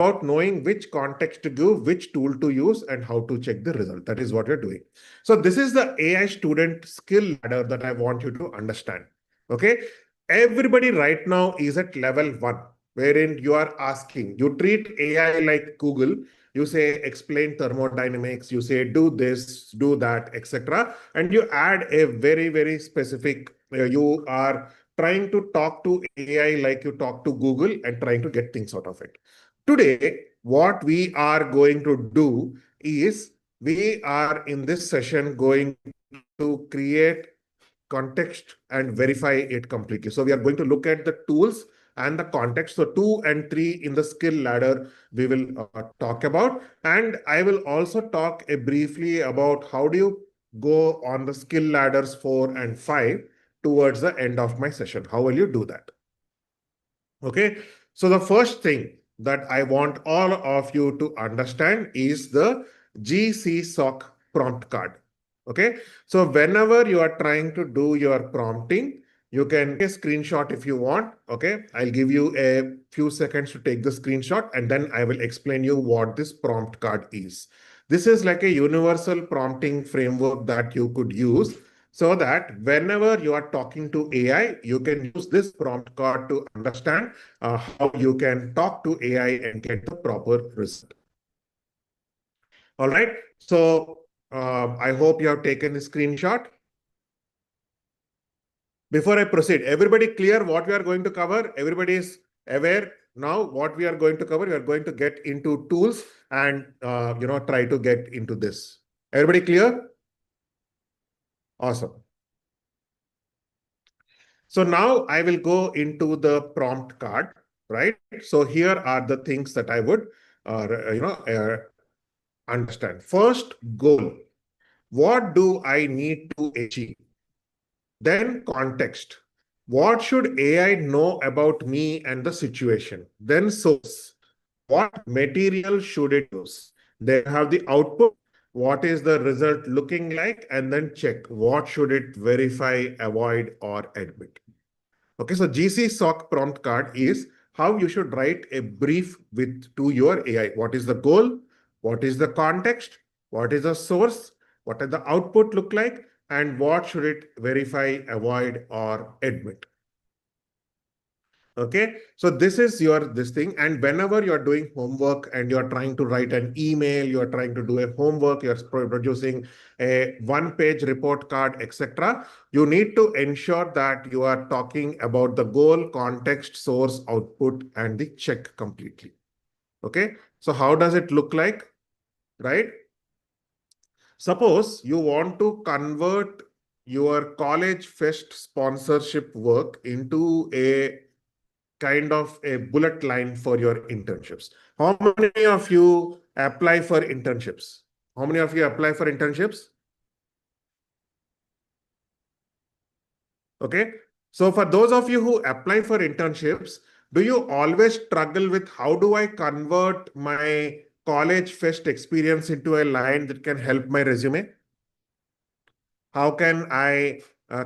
about knowing which context to give, which tool to use, and how to check the result. That is what you're doing. So this is the AI student skill ladder that I want you to understand. Okay. Everybody right now is at level 1, wherein you are asking, you treat AI like Google. You say, explain thermodynamics, you say, do this, do that, etc. And you add a very, very specific, you are trying to talk to AI like you talk to Google and trying to get things out of it. Today, what we are going to do is we are in this session going to create context and verify it completely. So we are going to look at the tools and the context. So 2 and 3 in the skill ladder we will talk about. And I will also talk briefly about how do you go on the skill ladders 4 and 5 towards the end of my session. How will you do that? Okay. So the first thing that I want all of you to understand is the GCSOC prompt card. Okay. So whenever you are trying to do your prompting, you can take a screenshot if you want. Okay. I'll give you a few seconds to take the screenshot and then I will explain you what this prompt card is. This is like a universal prompting framework that you could use so that whenever you are talking to AI, you can use this prompt card to understand how you can talk to AI and get the proper result. All right. So I hope you have taken the screenshot. Before I proceed, everybody clear what we are going to cover? Everybody is aware now what we are going to cover? We are going to get into tools and try to get into this. Everybody clear? Awesome. So now I will go into the prompt card, right? So here are the things that I would, understand. First, goal. What do I need to achieve? Then context. What should AI know about me and the situation? Then source. What material should it use? Then have the output. What is the result looking like? And then check. What should it verify, avoid, or admit? Okay, so GCSOC prompt card is how you should write a brief to your AI. What is the goal? What is the context? What is the source? What does the output look like? And what should it verify, avoid, or admit? Okay, so this is this thing. And whenever you're doing homework and you're trying to write an email, you're trying to do a homework, you're producing a one-page report card, etc., you need to ensure that you are talking about the goal, context, source, output, and the check completely. Okay, so how does it look like, right? Suppose you want to convert your college fest sponsorship work into a kind of a bullet line for your internships. How many of you apply for internships? How many of you apply for internships? Okay. So for those of you who apply for internships, do you always struggle with how do I convert my college fest experience into a line that can help my resume? How can I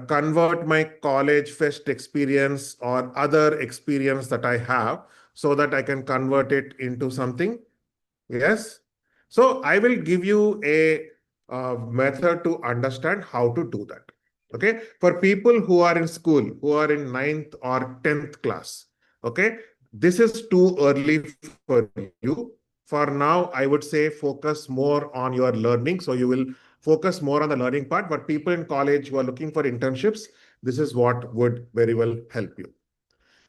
convert my college fest experience or other experience that I have so that I can convert it into something? Yes. So I will give you a method to understand how to do that. Okay. For people who are in school, who are in 9th or 10th class, okay, this is too early for you. For now, I would say focus more on your learning. So you will focus more on the learning part. But people in college who are looking for internships, this is what would very well help you.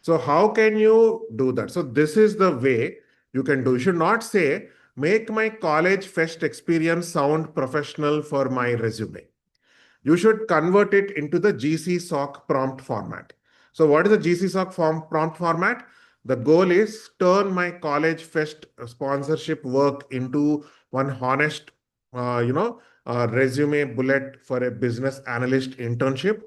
So how can you do that? So this is the way you can do. You should not say, make my college fest experience sound professional for my resume. You should convert it into the GCSOC prompt format. So what is the GCSOC prompt format? The goal is turn my college fest sponsorship work into one honest, resume bullet for a business analyst internship.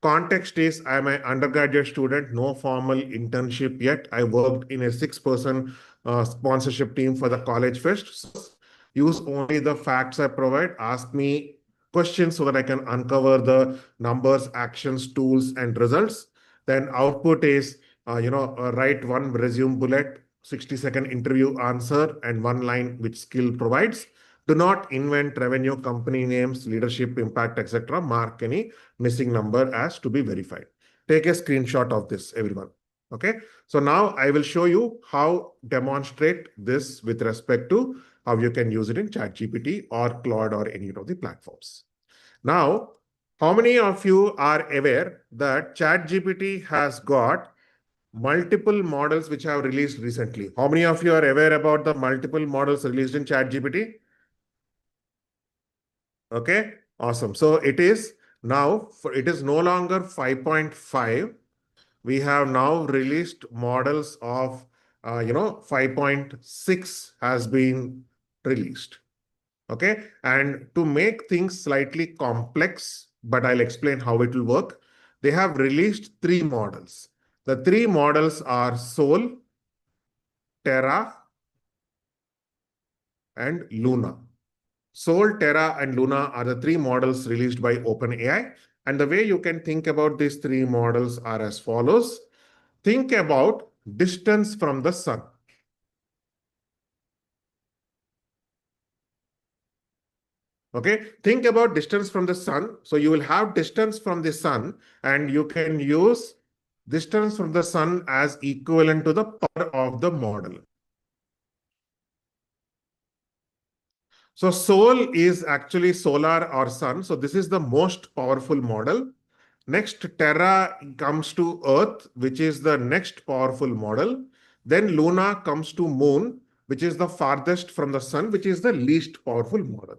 Context is I'm an undergraduate student, no formal internship yet. I worked in a 6-person sponsorship team for the college fest. Use only the facts I provide. Ask me questions so that I can uncover the numbers, actions, tools, and results. Then output is, write one resume bullet, 60-second interview answer and one line which skill provides. Do not invent revenue, company names, leadership, impact, etc. Mark any missing number as to be verified. Take a screenshot of this, everyone. Okay. So now I will show you how demonstrate this with respect to how you can use it in ChatGPT or Claude or any of the platforms. Now, how many of you are aware that ChatGPT has got multiple models which have released recently? How many of you are aware about the multiple models released in ChatGPT? Okay, awesome. So it is now, it is no longer 5.5. We have now released models of, 5.6 has been released. Okay, and to make things slightly complex, but I'll explain how it will work, they have released three models. The three models are Sol, Terra, and Luna. Sol, Terra, and Luna are the three models released by OpenAI. And the way you can think about these three models are as follows. Think about distance from the sun. Okay, think about distance from the sun. So you will have distance from the sun, and you can use distance from the sun as equivalent to the power of the model. So Sol is actually solar or sun. So this is the most powerful model. Next, Terra comes to Earth, which is the next powerful model. Then Luna comes to Moon, which is the farthest from the sun, which is the least powerful model.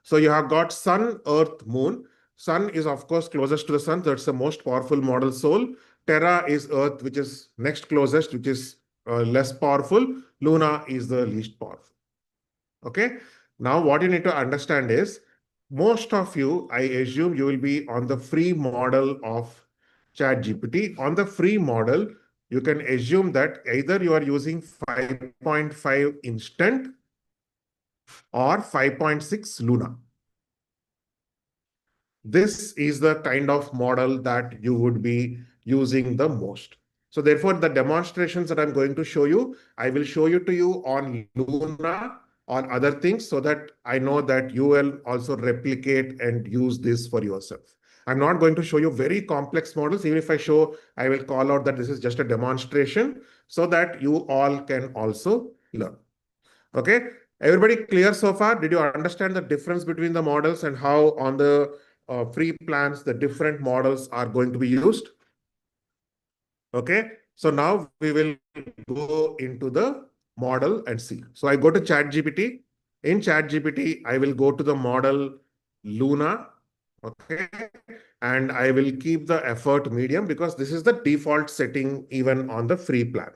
So you have got Sun, Earth, Moon. Sun is, of course, closest to the sun. That's the most powerful model, Sol. Terra is Earth, which is next closest, which is less powerful. Luna is the least powerful. Okay. Now, what you need to understand is most of you, I assume you will be on the free model of ChatGPT. On the free model, you can assume that either you are using 5.5 instant or 5.6 Luna. This is the kind of model that you would be using the most. So therefore, the demonstrations that I'm going to show you, I will show you to you on Luna, on other things, so that I know that you will also replicate and use this for yourself. I'm not going to show you very complex models. Even if I show, I will call out that this is just a demonstration so that you all can also learn. Okay. Everybody clear so far? Did you understand the difference between the models and how on the free plans, the different models are going to be used? Okay. So now we will go into the model and see. So I go to ChatGPT. In ChatGPT, I will go to the model Luna. Okay. And I will keep the effort medium because this is the default setting even on the free plan.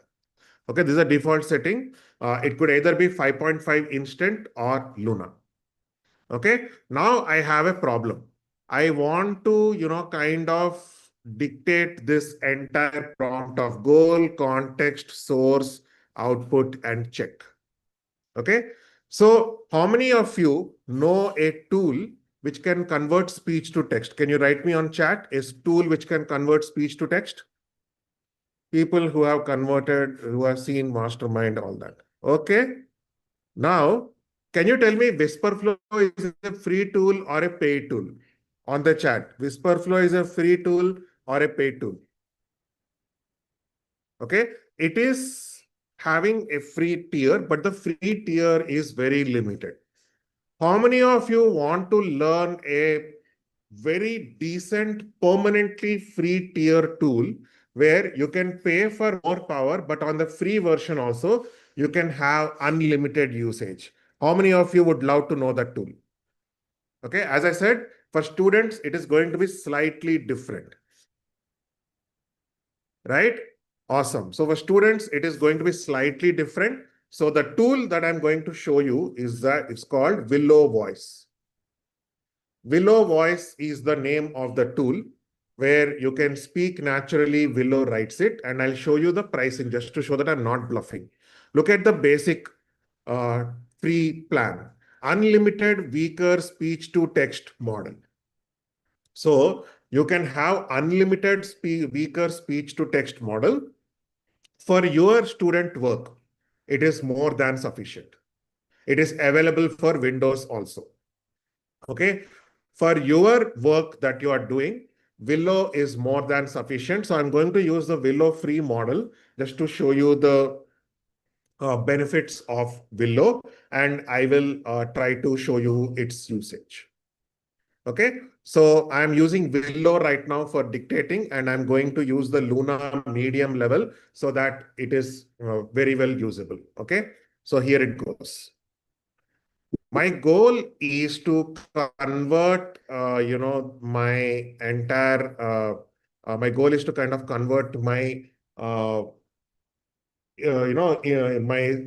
Okay, this is a default setting. It could either be 5.5 instant or Luna. Okay, now I have a problem. I want to, kind of dictate this entire prompt of goal, context, source, output, and check. Okay, so how many of you know a tool which can convert speech to text? Can you write me on chat? Is tool which can convert speech to text? People who have converted, who have seen Mastermind, all that. Okay. Now, can you tell me Whisperflow is a free tool or a paid tool? On the chat, Whisperflow is a free tool or a paid tool? Okay. It is having a free tier, but the free tier is very limited. How many of you want to learn a very decent, permanently free tier tool where you can pay for more power, but on the free version also, you can have unlimited usage? How many of you would love to know that tool? Okay, as I said, for students, it is going to be slightly different, right? Awesome. So for students, it is going to be slightly different. So the tool that I'm going to show you is that it's called Willow Voice. Willow Voice is the name of the tool where you can speak naturally. Willow writes it, and I'll show you the pricing just to show that I'm not bluffing. Look at the basic uh, free plan. Unlimited weaker speech to text model. So you can have unlimited weaker speech to text model for your student work. it is more than sufficient. It is available for Windows also. Okay. For your work that you are doing, Willow is more than sufficient. So I'm going to use the Willow free model just to show you the benefits of Willow, and I will try to show you its usage. Okay, so I'm using Willow right now for dictating, and I'm going to use the Luna medium level so that it is very well usable. Okay, so here it goes. My goal is to convert, my goal is to kind of convert my my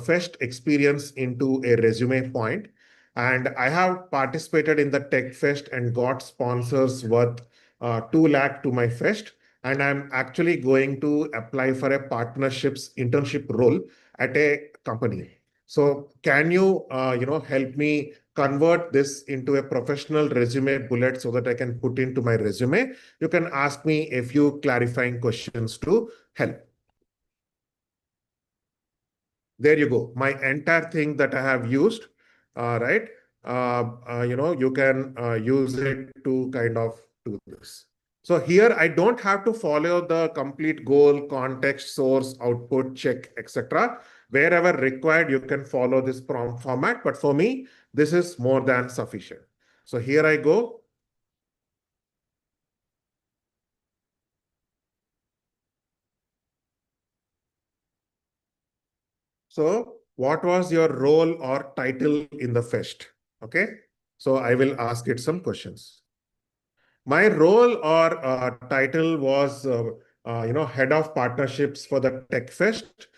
first experience into a resume point. And I have participated in the Tech Fest and got sponsors worth 2 lakh to my fest. And I'm actually going to apply for a partnerships internship role at a company. So can you, help me convert this into a professional resume bullet so that I can put into my resume? You can ask me a few clarifying questions to help. There you go. My entire thing that I have used, right? You can use it to kind of do this. So here I don't have to follow the complete goal, context, source, output, check, etc. Wherever required, you can follow this prompt format. But for me, this is more than sufficient. So here I go. So what was your role or title in the fest? Okay. So I will ask it some questions. My role or title was, head of partnerships for the Tech Fest.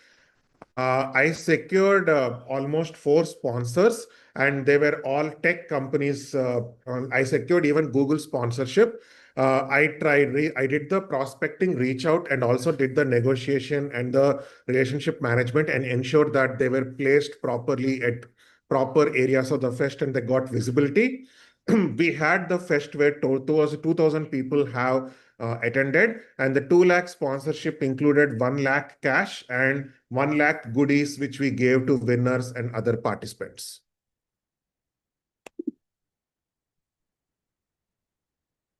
I secured almost 4 sponsors, and they were all tech companies. I secured even Google sponsorship. I did the prospecting, reach out, and also did the negotiation and the relationship management, and ensured that they were placed properly at proper areas of the fest and they got visibility. We had the fest where 2,000 people have attended, and the 2 lakh sponsorship included 1 lakh cash and 1 lakh goodies, which we gave to winners and other participants.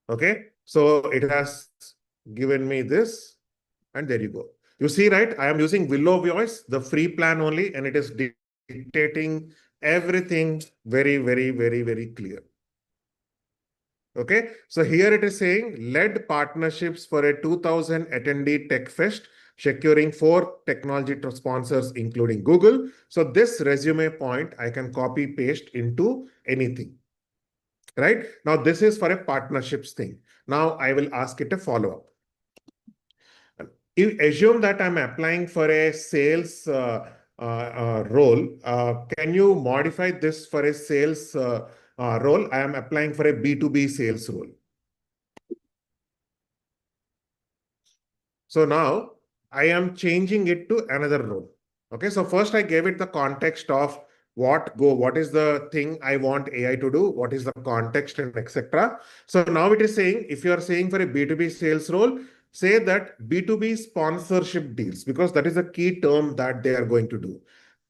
Okay, so it has given me this, and there you go. You see, right? I am using Willow Voice, the free plan only, and it is dictating everything very, very, very, very clear. Okay, so here it is saying led partnerships for a 2000 attendee Tech Fest, securing 4 technology sponsors, including Google. So this resume point, I can copy paste into anything, right? Now, this is for a partnerships thing. Now I will ask it a follow-up. You assume that I'm applying for a sales role. Can you modify this for a sales role? I am applying for a B2B sales role. So now I am changing it to another role. Okay, so first I gave it the context of what is the thing I want AI to do, what is the context and etc. So now it is saying, if you are saying for a B2B sales role, say that B2B sponsorship deals, because that is a key term that they are going to do.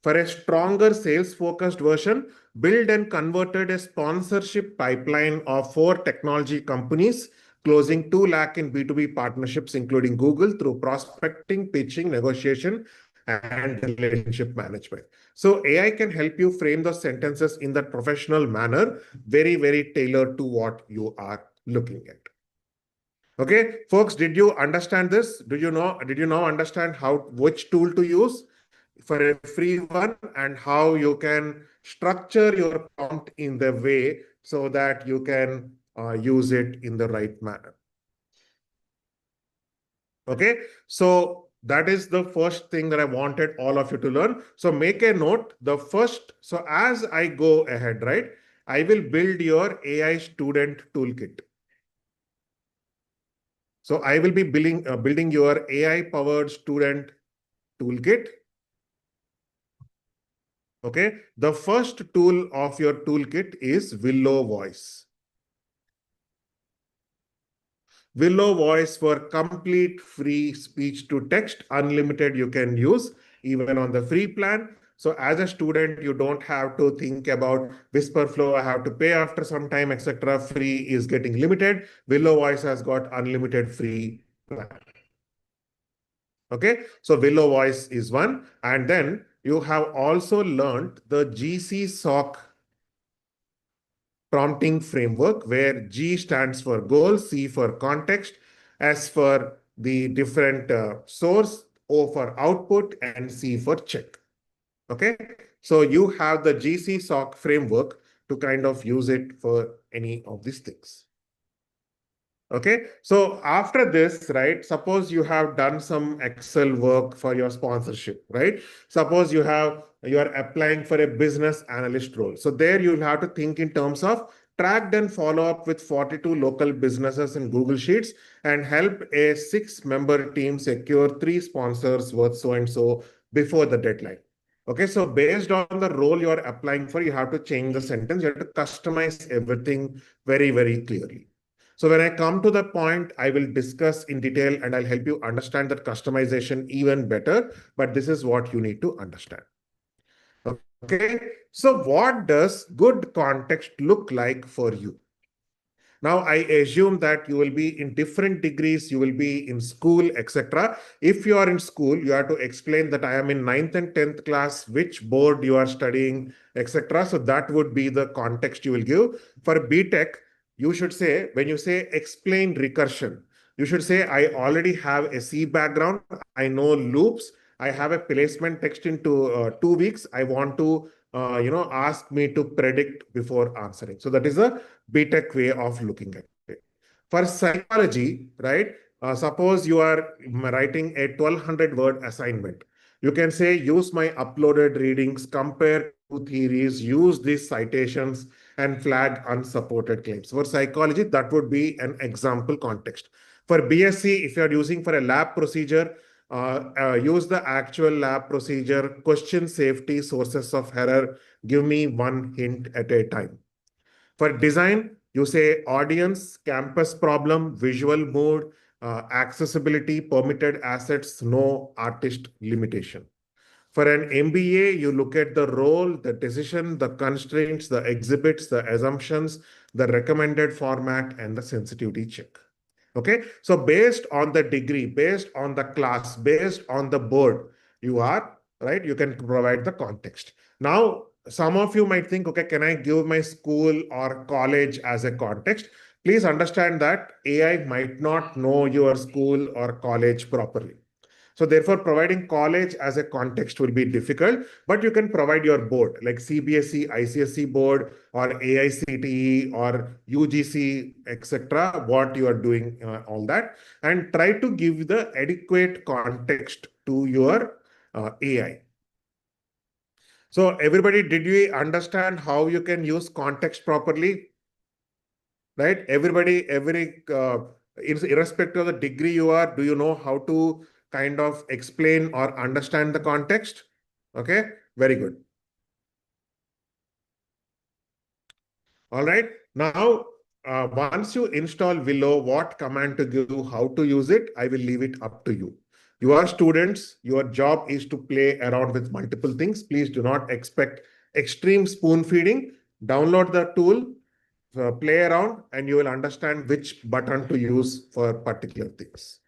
For a stronger sales focused version, build and converted a sponsorship pipeline of 4 technology companies, closing 2 lakh in B2B partnerships, including Google, through prospecting, pitching, negotiation, and relationship management. So AI can help you frame the sentences in that professional manner, very, very tailored to what you are looking at. Okay, folks, did you understand this? Did you now understand which tool to use for a free one, and how you can structure your prompt in the way so that you can use it in the right manner? Okay, so that is the first thing that I wanted all of you to learn. So make a note. So as I go ahead, right, I will build your AI student toolkit. So I will be building your AI powered student toolkit. Okay, the first tool of your toolkit is Willow Voice. Willow Voice for complete free speech to text, unlimited you can use. even on the free plan. So as a student, you don't have to think about Whisper Flow, I have to pay after some time, etc. Free is getting limited. Willow Voice has got unlimited free plan. Okay, so Willow Voice is one. And then you have also learned the GC SOC prompting framework, where G stands for goal, C for context, S for the different source, O for output, and C for check. Okay, so you have the GC SOC framework to kind of use it for any of these things. Okay, so after this, right, suppose you have done some Excel work for your sponsorship, right? Suppose you are applying for a business analyst role. So there you'll have to think in terms of tracked and follow up with 42 local businesses in Google Sheets and help a 6-member team secure 3 sponsors worth so and so before the deadline. Okay, so based on the role you are applying for, you have to change the sentence. You have to customize everything very, very clearly. So when I come to the point, I will discuss in detail and I'll help you understand that customization even better. But this is what you need to understand. Okay. So what does good context look like for you? Now, I assume that you will be in different degrees, you will be in school, etc. If you are in school, you have to explain that I am in 9th and 10th class, which board you are studying, etc. So that would be the context you will give. For BTech, you should say, when you say explain recursion, you should say, I already have a C background, I know loops, I have a placement text in 2 weeks, I want to ask me to predict before answering. So that is a BTech way of looking at it. For psychology, right? Suppose you are writing a 1200 word assignment. You can say, use my uploaded readings, compare two theories, use these citations, and flag unsupported claims. For psychology, that would be an example context. For BSc, if you are using for a lab procedure, use the actual lab procedure, question safety, sources of error, give me one hint at a time. For design, you say audience, campus problem, visual mood, accessibility, permitted assets, no artist limitation. For an MBA, you look at the role, the decision, the constraints, the exhibits, the assumptions, the recommended format, and the sensitivity check. Okay, so based on the degree, based on the class, based on the board you are, right, you can provide the context. Now, some of you might think, okay, can I give my school or college as a context? Please understand that AI might not know your school or college properly. So therefore, providing college as a context will be difficult, but you can provide your board like CBSE, ICSE board, or AICTE or UGC, etc. What you are doing, all that, and try to give the adequate context to your AI. So everybody, did you understand how you can use context properly? Right? Everybody, irrespective of the degree you are, do you know how to kind of explain or understand the context? Okay, very good. All right. Now, once you install Willow, what command to give, how to use it, I will leave it up to you. You are students, your job is to play around with multiple things. Please do not expect extreme spoon feeding. Download the tool, play around, and you will understand which button to use for particular things.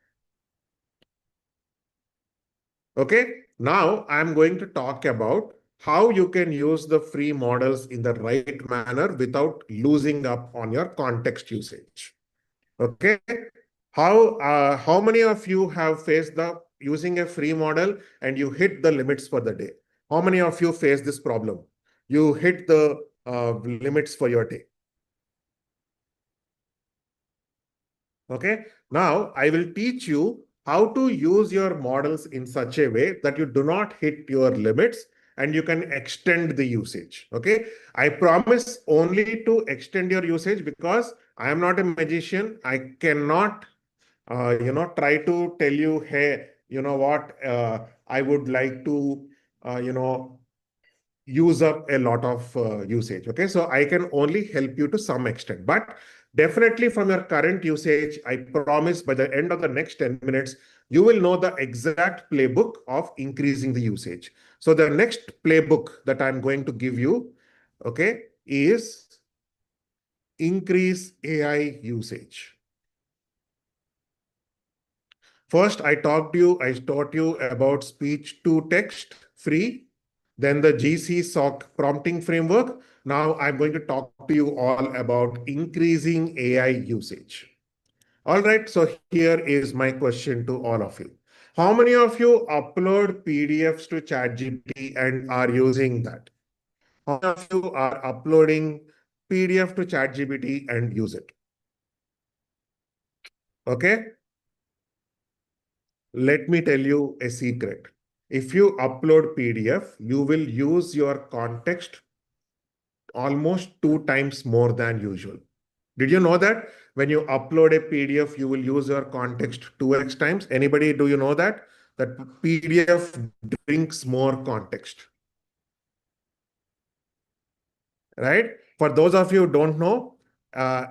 Okay, now I'm going to talk about how you can use the free models in the right manner without losing up on your context usage. Okay, how many of you have faced the using a free model and you hit the limits for the day? How many of you face this problem? You hit the limits for your day. Okay, now I will teach you how to use your models in such a way that you do not hit your limits and you can extend the usage. Okay, I promise only to extend your usage because I am not a magician. I cannot, try to tell you, hey, you know what, I would like to, use up a lot of usage. Okay, so I can only help you to some extent, but definitely from your current usage, I promise by the end of the next 10 minutes, you will know the exact playbook of increasing the usage. So the next playbook that I'm going to give you, okay, is increase AI usage. First, I taught you about speech to text free, then the GC SOC prompting framework. Now I'm going to talk to you all about increasing AI usage. All right, so here is my question to all of you. How many of you upload PDFs to ChatGPT and are using that? How many of you are uploading PDF to ChatGPT and use it? Okay, let me tell you a secret. If you upload PDF, you will use your context almost 2 times more than usual. Did you know that when you upload a PDF, you will use your context 2x times? Anybody, do you know that? That PDF drinks more context, right? For those of you who don't know,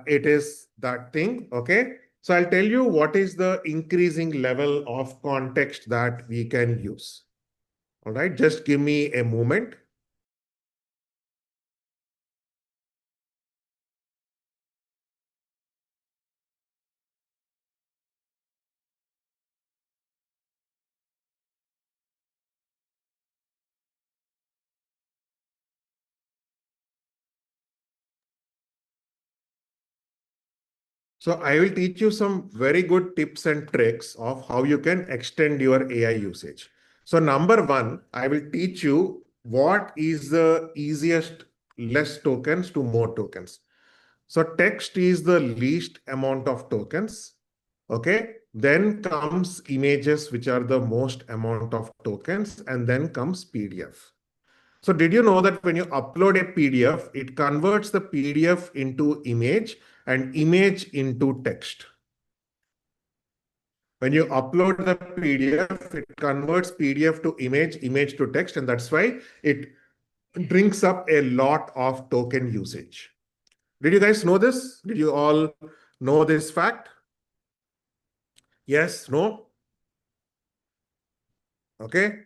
it is that thing, okay? So I'll tell you what is the increasing level of context that we can use. All right, just give me a moment. So I will teach you some very good tips and tricks of how you can extend your AI usage. So number one, I will teach you what is the easiest less tokens to more tokens. So text is the least amount of tokens. Okay. Then comes images, which are the most amount of tokens, and then comes PDF. So did you know that when you upload a PDF, it converts the PDF into image and image into text? When you upload the PDF, it converts PDF to image, image to text, and that's why it brings up a lot of token usage. Did you guys know this? Did you all know this fact? Yes, no? Okay.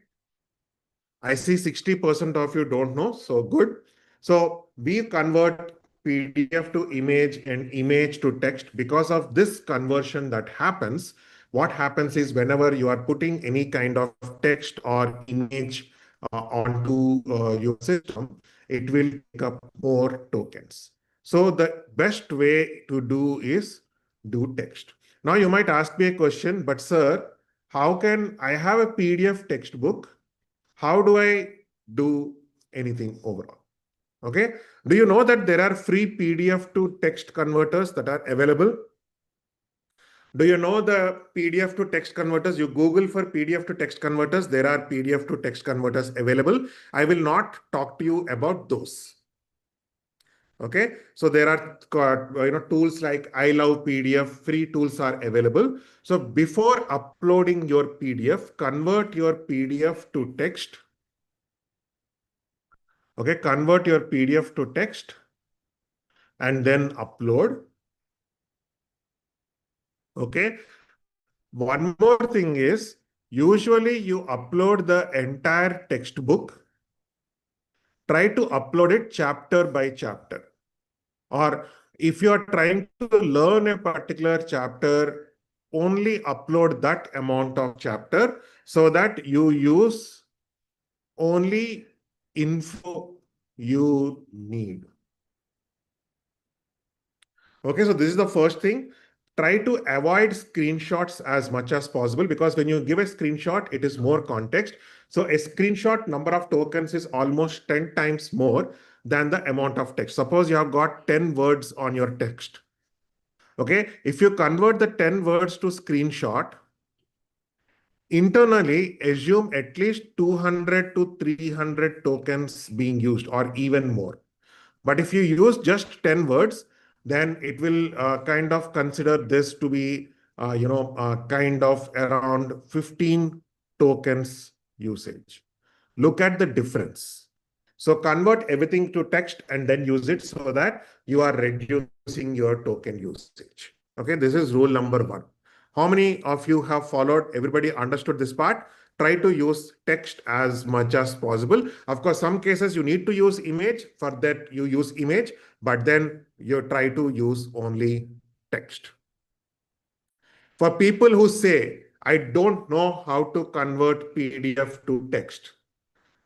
I see 60% of you don't know, so good. So we convert PDF to image and image to text. Because of this conversion that happens, what happens is whenever you are putting any kind of text or image onto your system, it will pick up more tokens. So the best way to do is do text. Now you might ask me a question, but sir, how can I have a PDF textbook? How do I do anything overall? Okay. Do you know that there are free PDF to text converters that are available? Do you know the PDF to text converters? You Google for PDF to text converters. There are PDF to text converters available. I will not talk to you about those. Okay. So there are tools like I love PDF. Free tools are available. So before uploading your PDF, convert your PDF to text. Okay, convert your PDF to text and then upload. Okay, one more thing is usually you upload the entire textbook. Try to upload it chapter by chapter. Or if you are trying to learn a particular chapter, only upload that amount of chapter so that you use only info you need. Okay, so this is the first thing. Try to avoid screenshots as much as possible because when you give a screenshot, it is more context. So a screenshot number of tokens is almost 10 times more than the amount of text. Suppose you have got 10 words on your text. Okay, if you convert the 10 words to screenshot, internally assume at least 200 to 300 tokens being used or even more. But if you use just 10 words, then it will kind of consider this to be, kind of around 15 tokens usage. Look at the difference. So convert everything to text and then use it so that you are reducing your token usage. Okay, this is rule number one. How many of you have followed? Everybody understood this part? Try to use text as much as possible. Of course, some cases you need to use image. For that, you use image, but then you try to use only text. For people who say, I don't know how to convert PDF to text,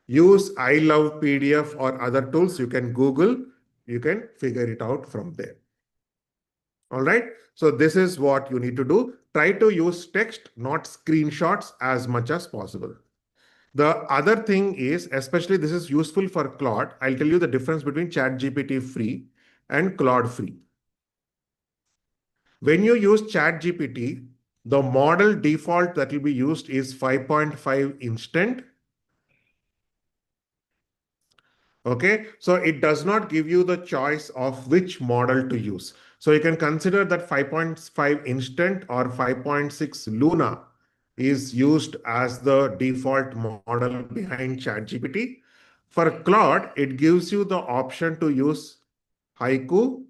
use I love PDF or other tools. You can Google, you can figure it out from there. All right. So this is what you need to do. Try to use text, not screenshots as much as possible. The other thing is, especially this is useful for Claude. I'll tell you the difference between ChatGPT free and Claude free. When you use ChatGPT, the model default that will be used is 5.5 instant. Okay, so it does not give you the choice of which model to use. So you can consider that 5.5 instant or 5.6 Luna is used as the default model behind ChatGPT. For Claude, it gives you the option to use Haiku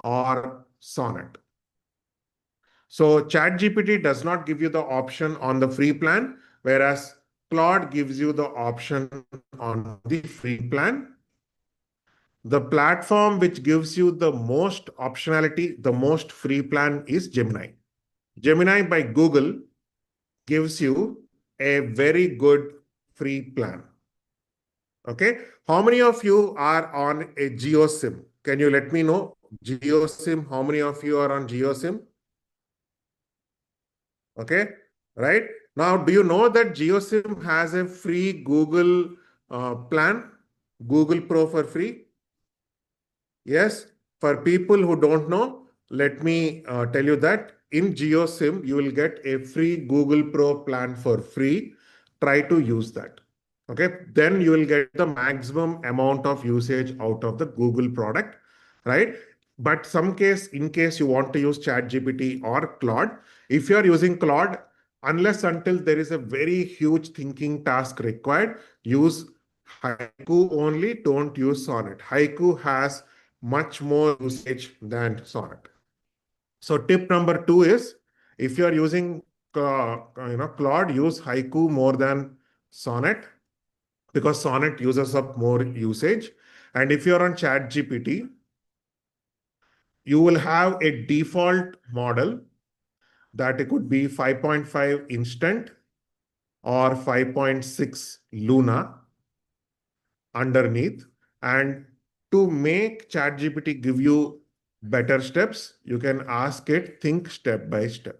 or Sonnet. So ChatGPT does not give you the option on the free plan, whereas Claude gives you the option on the free plan. The platform which gives you the most optionality, the most free plan is Gemini. Gemini by Google gives you a very good free plan. Okay. How many of you are on a Geo SIM? Can you let me know? Geo SIM, how many of you are on Geo SIM? Okay. Right. Now, do you know that Geo SIM has a free Google plan? Google Pro for free? Yes, for people who don't know, let me tell you that in GeoSIM, you will get a free Google Pro plan for free. Try to use that. Okay, then you will get the maximum amount of usage out of the Google product, right? But in case you want to use ChatGPT or Claude, if you are using Claude, unless until there is a very huge thinking task required, use Haiku only, don't use Sonnet. Haiku has much more usage than Sonnet. So tip number 2 is if you are using Claude, use Haiku more than Sonnet because Sonnet uses up more usage. And if you're on ChatGPT, you will have a default model that it could be 5.5 instant or 5.6 Luna underneath. And to make ChatGPT give you better steps, you can ask it think step by step.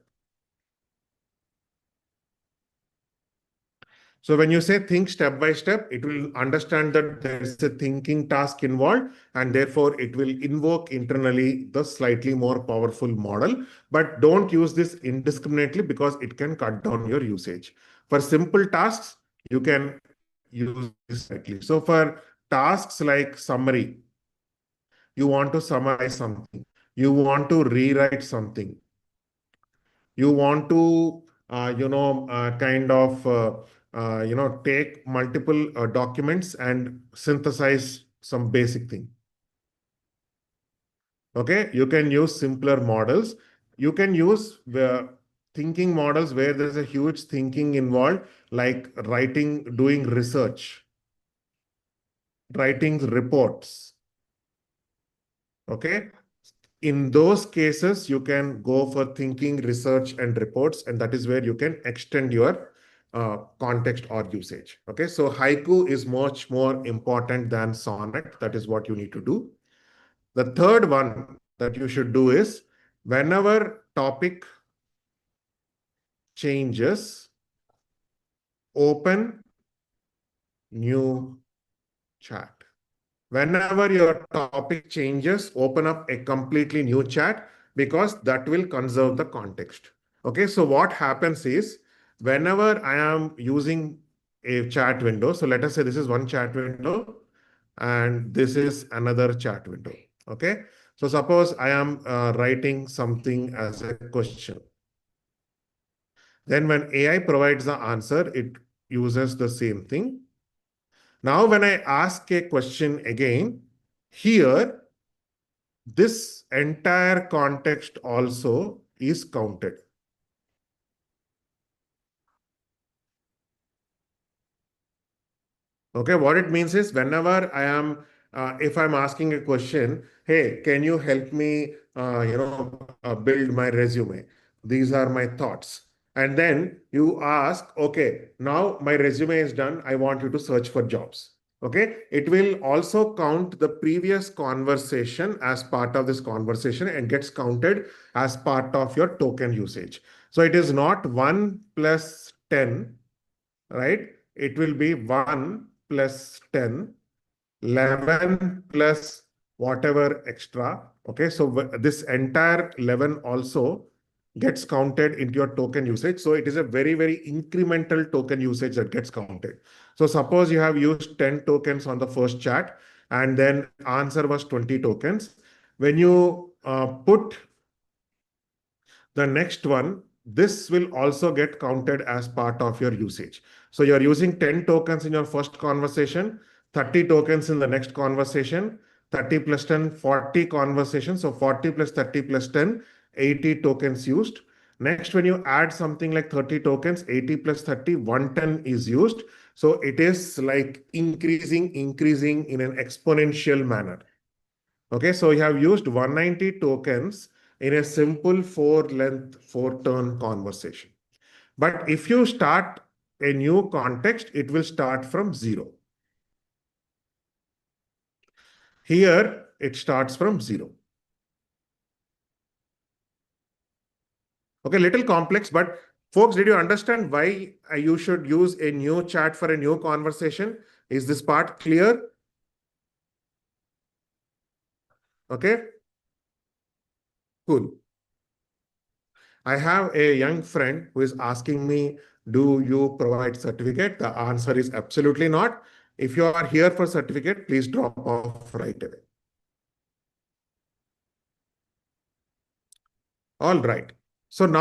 So when you say think step by step, it will understand that there's a thinking task involved, and therefore it will invoke internally the slightly more powerful model. But don't use this indiscriminately because it can cut down your usage. For simple tasks, you can use this slightly. So for tasks like summary, you want to summarize something, you want to rewrite something, you want to take multiple documents and synthesize some basic thing. Okay, you can use simpler models. You can use the thinking models where there's a huge thinking involved, like doing research, writing reports. Okay, in those cases, you can go for thinking, research, and reports, and that is where you can extend your context or usage. Okay, so Haiku is much more important than Sonnet. That is what you need to do. The third one that you should do is whenever topic changes, open new chat. Whenever your topic changes, open up a completely new chat because that will conserve the context. Okay, so what happens is whenever I am using a chat window, so let us say this is one chat window and this is another chat window. Okay, so suppose I am writing something as a question. Then when AI provides the answer, it uses the same thing. Now, when I ask a question again, here, this entire context also is counted. Okay, what it means is whenever if I'm asking a question, hey, can you help me, build my resume? These are my thoughts. And then you ask, okay, now my resume is done. I want you to search for jobs. Okay, it will also count the previous conversation as part of this conversation and gets counted as part of your token usage. So it is not 1 plus 10, right? It will be 1 plus 10, 11 plus whatever extra. Okay, so this entire 11 also gets counted into your token usage. So it is a very, very incremental token usage that gets counted. So suppose you have used 10 tokens on the first chat and then answer was 20 tokens. When you put the next one, this will also get counted as part of your usage. So you're using 10 tokens in your first conversation, 30 tokens in the next conversation, 30 plus 10, 40 conversations. So 40 plus 30 plus 10, 80 tokens used. Next, when you add something like 30 tokens, 80 plus 30, 110 is used. So it is like increasing in an exponential manner. Okay, so you have used 190 tokens in a simple four turn conversation. But if you start a new context, it will start from zero. Here, it starts from zero. Okay, little complex, but folks, did you understand why you should use a new chat for a new conversation? Is this part clear? Okay, cool. I have a young friend who is asking me, do you provide certificate? The answer is absolutely not. If you are here for certificate, please drop off right away. All right. So now